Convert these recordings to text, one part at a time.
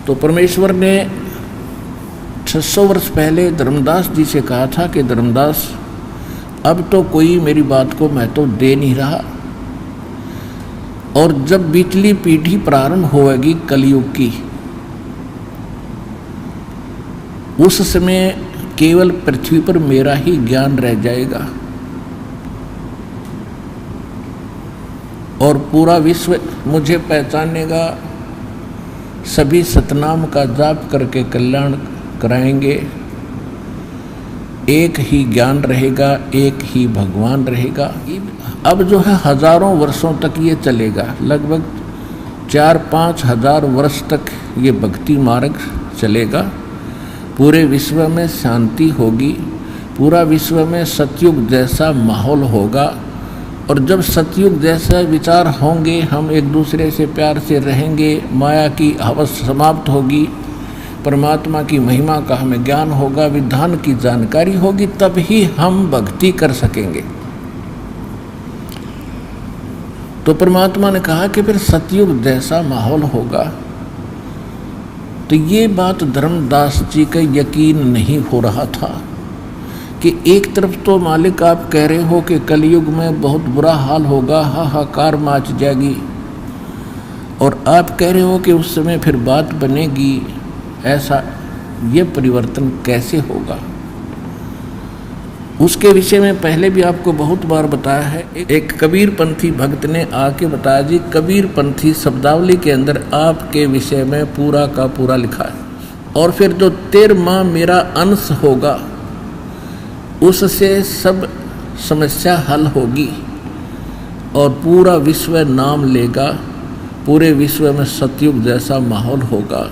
तो परमेश्वर ने 600 वर्ष पहले धर्मदास जी से कहा था कि धर्मदास, अब तो कोई मेरी बात को महत्व दे नहीं रहा, और जब बीचली पीढ़ी प्रारंभ होगी कलयुग की, उस समय केवल पृथ्वी पर मेरा ही ज्ञान रह जाएगा और पूरा विश्व मुझे पहचानेगा। सभी सतनाम का जाप करके कल्याण कराएंगे। एक ही ज्ञान रहेगा, एक ही भगवान रहेगा। अब जो है हजारों वर्षों तक ये चलेगा, लगभग 4-5 हजार वर्ष तक ये भक्ति मार्ग चलेगा। पूरे विश्व में शांति होगी, पूरा विश्व में सतयुग जैसा माहौल होगा। और जब सतयुग जैसा विचार होंगे, हम एक दूसरे से प्यार से रहेंगे, माया की हवस समाप्त होगी, परमात्मा की महिमा का हमें ज्ञान होगा, विधान की जानकारी होगी, तब ही हम भक्ति कर सकेंगे। तो परमात्मा ने कहा कि फिर सतयुग जैसा माहौल होगा। तो ये बात धर्मदास जी का यकीन नहीं हो रहा था कि एक तरफ तो मालिक आप कह रहे हो कि कलयुग में बहुत बुरा हाल होगा, हाहाकार मच जाएगी, और आप कह रहे हो कि उस समय फिर बात बनेगी। ऐसा ये परिवर्तन कैसे होगा? उसके विषय में पहले भी आपको बहुत बार बताया है। एक कबीर पंथी भक्त ने आके बताया, जी कबीर पंथी शब्दावली के अंदर आपके विषय में पूरा का पूरा लिखा है, और फिर जो 13वां मेरा अंश होगा उससे सब समस्या हल होगी और पूरा विश्व नाम लेगा, पूरे विश्व में सतयुग जैसा माहौल होगा।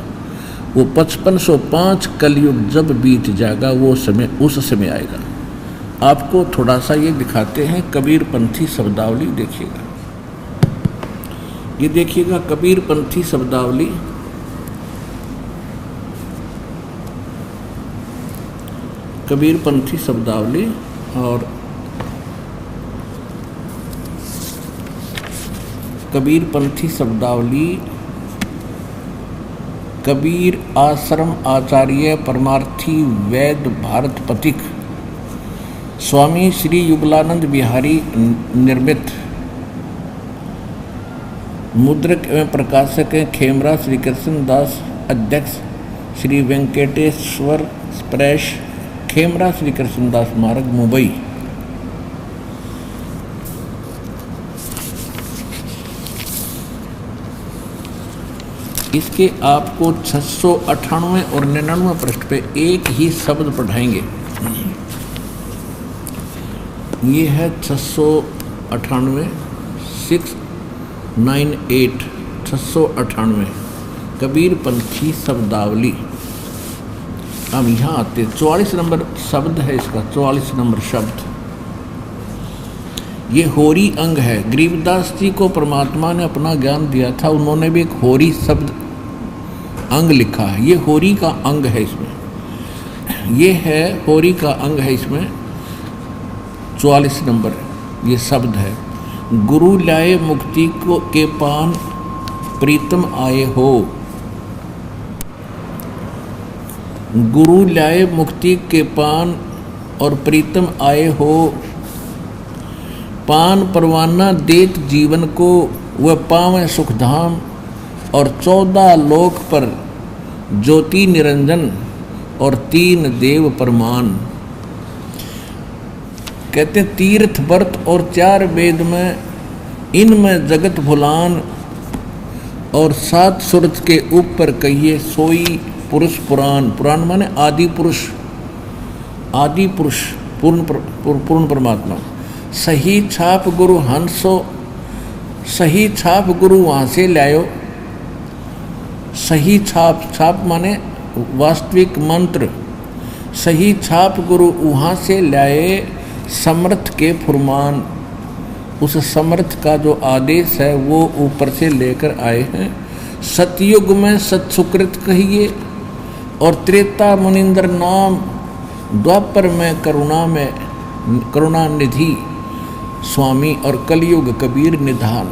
वो 5505 कलयुग जब बीत जाएगा, वो समय उस समय आएगा। आपको थोड़ा सा ये दिखाते हैं कबीर पंथी शब्दावली, देखिएगा। ये देखिएगा कबीर पंथी शब्दावली, कबीर पंथी शब्दावली। और कबीर पंथी शब्दावली, कबीर आश्रम आचार्य परमार्थी वैद भारत पथिक स्वामी श्री युगलानंद बिहारी निर्मित, मुद्रक एवं प्रकाशक हैं खेमरा श्री कृष्ण दास, अध्यक्ष श्री वेंकटेश्वर प्रेस, खेमरा श्री कृष्ण दास मार्ग, मुंबई। इसके आपको 698 और 99 पृष्ठ पे एक ही शब्द पढ़ाएंगे। ये है 698, 698, 698 कबीर पंथी शब्दावली। अब यहाँ आते 44 नंबर शब्द है इसका, 44 नंबर शब्द। ये होरी अंग है। गरीबदास जी को परमात्मा ने अपना ज्ञान दिया था, उन्होंने भी एक होरी शब्द अंग लिखा है। ये होरी का अंग है इसमें, ये है होरी का अंग है इसमें। 44 नंबर ये शब्द है। गुरु लाए मुक्ति को के पान प्रीतम आए हो। गुरु लाए मुक्ति के पान और प्रीतम आए हो। पान परवाना देत जीवन को, वह पावें सुखधाम और 14 लोक पर ज्योति निरंजन और 3 देव परमान। कहते हैं तीर्थ व्रत और 4 वेद में, इनमें जगत भुलान और 7 सूरज के ऊपर कहिए सोई पुरुष पुराण। पुराण माने आदि पुरुष, आदि पुरुष पूर्ण परमात्मा। सही छाप गुरु हंसो, सही छाप गुरु वहाँ से लायो। सही छाप, छाप माने वास्तविक मंत्र। सही छाप गुरु वहाँ से लाए, समर्थ के फुरमान। उस समर्थ का जो आदेश है वो ऊपर से लेकर आए हैं। सतयुग में सत्सुकृत कहिए और त्रेता मुनिंद्र नाम, द्वापर में करुणा निधि स्वामी और कलयुग कबीर निधान।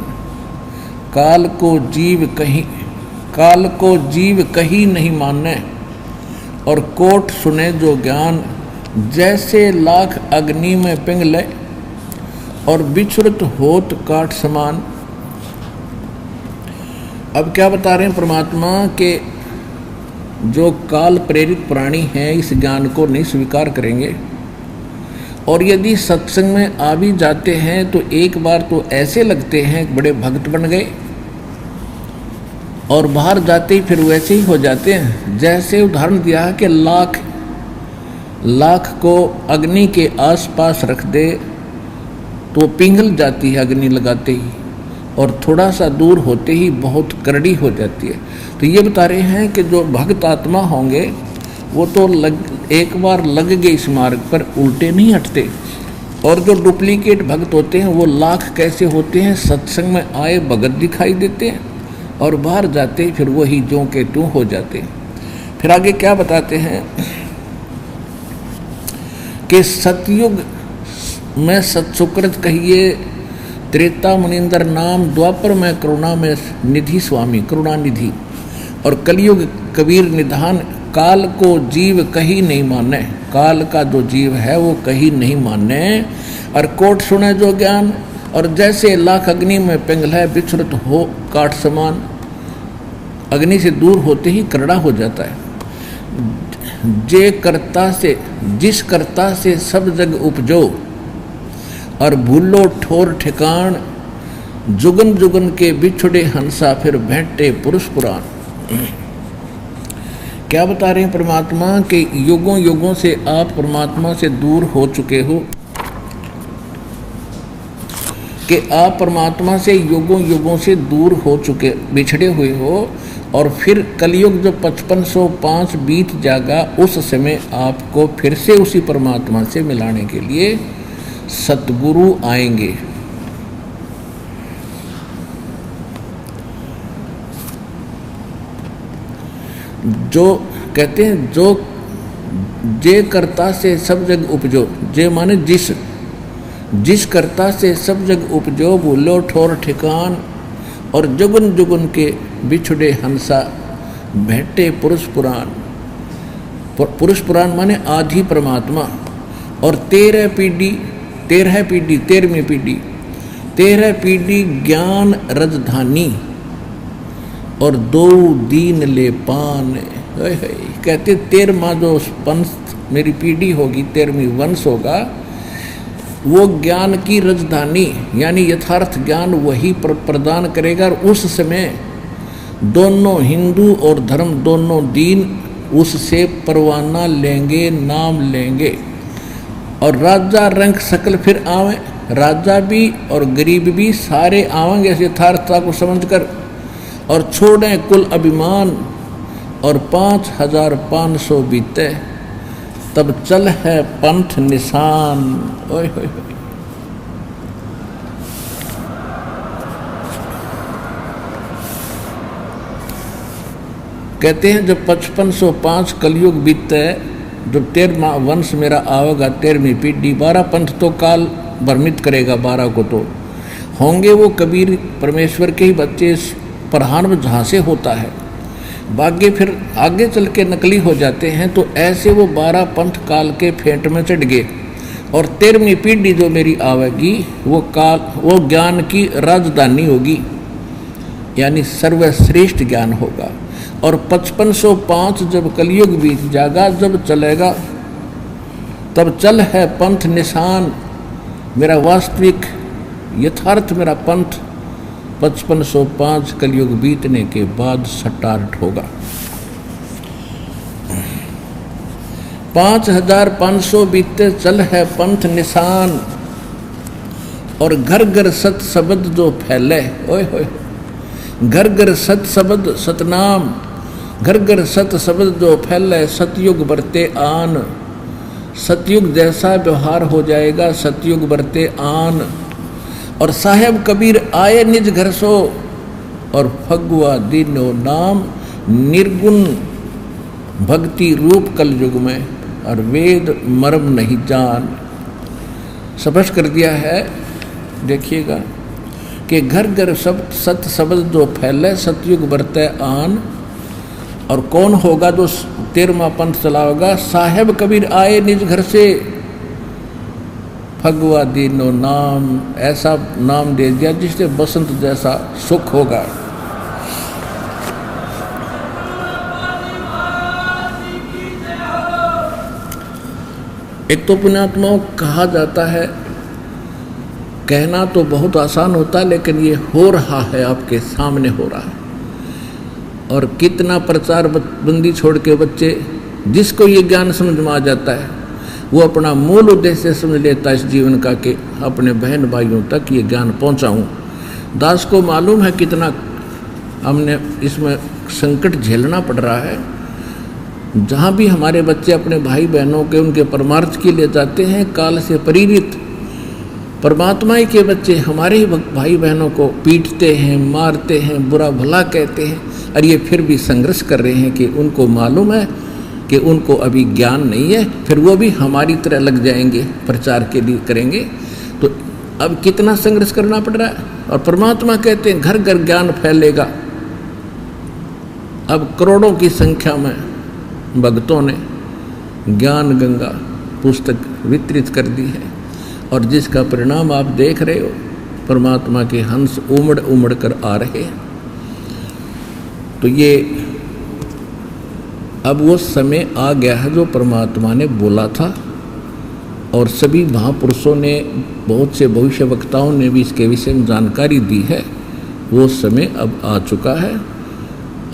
काल को जीव कहीं काल को जीव कही नहीं माने, और कोट सुने जो ज्ञान, जैसे लाख अग्नि में पिंगले, और बिछुरत होत काट समान। अब क्या बता रहे हैं परमात्मा के जो काल प्रेरित प्राणी हैं इस ज्ञान को नहीं स्वीकार करेंगे, और यदि सत्संग में आ भी जाते हैं तो एक बार तो ऐसे लगते हैं बड़े भक्त बन गए, और बाहर जाते ही फिर वैसे ही हो जाते हैं। जैसे उदाहरण दिया है कि लाख को अग्नि के आसपास रख दे तो पिघल जाती है अग्नि लगाते ही, और थोड़ा सा दूर होते ही बहुत करड़ी हो जाती है। तो ये बता रहे हैं कि जो भक्त आत्मा होंगे वो तो एक बार लग गए इस मार्ग पर उल्टे नहीं हटते, और जो डुप्लीकेट भक्त होते हैं वो लाख कैसे होते हैं, सत्संग में आए भगत दिखाई देते हैं और बाहर जाते फिर वही ज्यों के त्यों हो जाते हैं। फिर आगे क्या बताते हैं कि सतयुग में सत्सुकृत कहिए, त्रेता मुनिंदर नाम, द्वापर में करुणा में निधि स्वामी, करुणा निधि, और कलयुग कबीर निधान, काल को जीव कहीं नहीं माने, काल का जो जीव है वो कहीं नहीं माने, और कोट सुने जो ज्ञान, और जैसे लाख अग्नि में पिघले बिछुरत हो काट समान, अग्नि से दूर होते ही करड़ा हो जाता है। जे कर्ता से, जिस कर्ता से सब जग उपजो, और भूलो ठोर ठिकान, जुगन जुगन के बिछुड़े हंसा फिर भेंटे पुरुष पुराण। क्या बता रहे हैं परमात्मा के युगों युगों से आप परमात्मा से दूर हो चुके हो, कि आप परमात्मा से युगों युगों से दूर हो चुके, बिछड़े हुए हो, और फिर कलयुग जो 5505 बीत जाएगा उस समय आपको फिर से उसी परमात्मा से मिलाने के लिए सतगुरु आएंगे। जो कहते हैं जो जे कर्ता से सब जग उपजो, जे माने जिस कर्ता से सब जग उपजो, भूलो ठोर ठिकान, और जुगन जुगन के बिछुड़े हंसा भेंटे पुरुष पुराण। पुरुष पुराण माने आधी परमात्मा, और 13 पीढ़ी 13 पीढ़ी ज्ञान रजधानी, और 2 दीन ले पान। कहते 13वां जो पंथ मेरी पीढ़ी होगी, 13वीं वंश होगा, वो ज्ञान की राजधानी यानी यथार्थ ज्ञान वही प्रदान करेगा, और उस समय दोनों हिंदू और धर्म दोनों दीन उससे परवाना लेंगे, नाम लेंगे, और राजा रंग सकल फिर आवे, राजा भी और गरीब भी सारे आवेंगे इस यथार्थता को समझकर, और छोड़ें कुल अभिमान, और 5500 बीते, तब चल है पंथ निशान। ओए होए होए। कहते हैं जब 5505 कलयुग बीतते, जब 13वां वंश मेरा आवेगा, 13वीं पीढ़ी, 12 पंथ तो काल भ्रमित करेगा, 12 को तो होंगे वो कबीर परमेश्वर के ही बच्चे, प्रधान जहाँ से होता है, भाग्य फिर आगे चल के नकली हो जाते हैं। तो ऐसे वो 12 पंथ काल के फेंट में चढ़ गए, और 13वीं पीढ़ी जो मेरी आवेगी वो ज्ञान की राजधानी होगी, यानी सर्वश्रेष्ठ ज्ञान होगा। और 5505 जब कलयुग बीत जाएगा, जब चलेगा, तब चल है पंथ निशान, मेरा वास्तविक यथार्थ मेरा पंथ 5505 कलयुग बीतने के बाद स्टार्ट होगा। 5500 बीतते चल है पंथ निशान, और घर घर सत शब्द जो फैले, ओए होए, घर घर सत शब्द सतनाम, घर घर सत शब्द जो फैले, सतयुग बरते आन, सतयुग जैसा व्यवहार हो जाएगा, सतयुग बरते आन। और साहेब कबीर आए निज घर सो, और फगुआ दीनो नाम, निर्गुण भक्ति रूप कलयुग में, और वेद मर्म नहीं जान। स्पष्ट कर दिया है, देखिएगा कि घर घर सब सत शब्द जो फैले, सतयुग बरते आन। और कौन होगा जो 13वां पंथ चलाओगा? साहेब कबीर आए निज घर से, फगवा दीनो नाम। ऐसा नाम दे दिया जिससे बसंत जैसा सुख होगा। एक तो पुण्यात्माओं कहा जाता है, कहना तो बहुत आसान होता है, लेकिन ये हो रहा है, आपके सामने हो रहा है। और कितना प्रचार बंदी छोड़ के बच्चे, जिसको ये ज्ञान समझ में आ जाता है, वो अपना मूल उद्देश्य समझ लेता है इस जीवन का कि अपने बहन भाइयों तक ये ज्ञान पहुंचाऊं। दास को मालूम है कितना हमने इसमें संकट झेलना पड़ रहा है। जहाँ भी हमारे बच्चे अपने भाई बहनों के उनके परमार्थ के लिए जाते हैं, काल से प्रेरित परमात्मा ही के बच्चे हमारे ही भाई बहनों को पीटते हैं, मारते हैं, बुरा भला कहते हैं, और ये फिर भी संघर्ष कर रहे हैं कि उनको मालूम है कि उनको अभी ज्ञान नहीं है, फिर वो भी हमारी तरह लग जाएंगे, प्रचार के लिए करेंगे। तो अब कितना संघर्ष करना पड़ रहा है। और परमात्मा कहते हैं घर घर ज्ञान फैलेगा। अब करोड़ों की संख्या में भक्तों ने ज्ञान गंगा पुस्तक वितरित कर दी है, और जिसका परिणाम आप देख रहे हो, परमात्मा के हंस उमड़ उमड़ कर आ रहे हैं। तो ये अब वो समय आ गया है जो परमात्मा ने बोला था, और सभी महापुरुषों ने, बहुत से भविष्य वक्ताओं ने भी इसके विषय में जानकारी दी है। वो समय अब आ चुका है।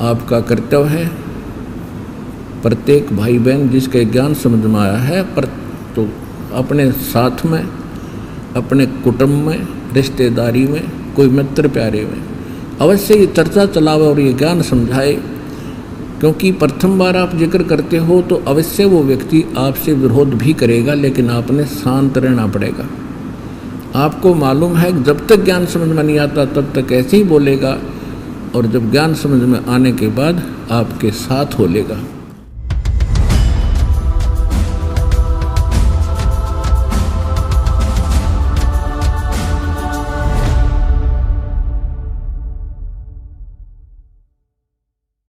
आपका कर्तव्य है, प्रत्येक भाई बहन जिसके ज्ञान समझ में आया है, पर तो अपने साथ में, अपने कुटुंब में, रिश्तेदारी में, कोई मित्र प्यारे में अवश्य ये चर्चा चलावे और ये ज्ञान समझाए। क्योंकि प्रथम बार आप जिक्र करते हो तो अवश्य वो व्यक्ति आपसे विरोध भी करेगा, लेकिन आपने शांत रहना पड़ेगा। आपको मालूम है जब तक ज्ञान समझ में नहीं आता तब तक ऐसे ही बोलेगा, और जब ज्ञान समझ में आने के बाद आपके साथ हो लेगा।